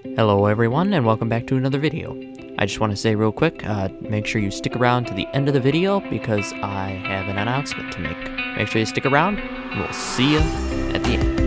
Hello everyone and welcome back to another video. I just want to say real quick, make sure you stick around to the end of the video because I have an announcement to make. Make sure you stick around and we'll see you at the end.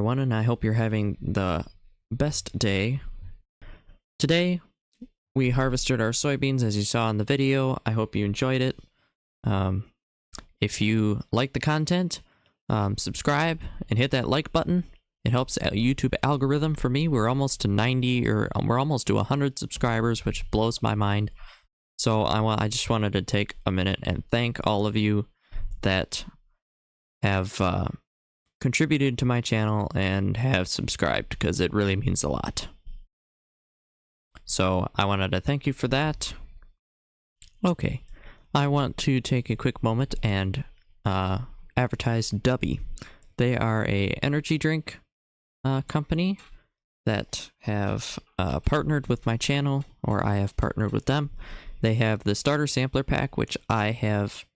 everyone, and I hope you're having the best day. Today, we harvested our soybeans as you saw in the video. I hope you enjoyed it. If you like the content, subscribe and hit that like button. It helps YouTube algorithm for me. We're almost to 90, or we're almost to 100 subscribers, which blows my mind. So I just wanted to take a minute and thank all of you that have contributed to my channel and have subscribed, because it really means a lot. So I wanted to thank you for that. Okay, I want to take a quick moment and advertise Dubby. They are a energy drink company that have partnered with my channel, or I have partnered with them. They have the starter sampler pack, which I have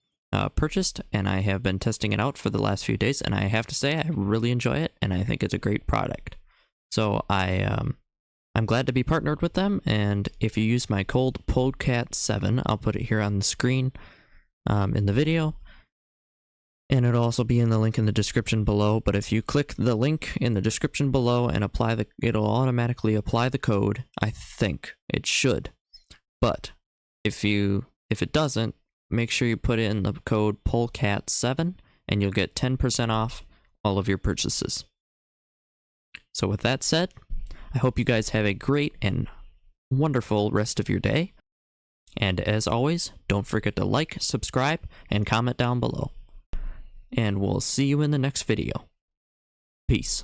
purchased, and I have been testing it out for the last few days, and I have to say I really enjoy it, and I think it's a great product. So I'm glad to be partnered with them, and if you use my code PODCAT7, I'll put it here on the screen in the video, and it'll also be in the link in the description below. But if you click the link in the description below and it'll automatically apply the code. I think it should, but if it doesn't, make sure you put in the code PODCAT7 and you'll get 10% off all of your purchases. So with that said, I hope you guys have a great and wonderful rest of your day. And as always, don't forget to like, subscribe, and comment down below. And we'll see you in the next video. Peace.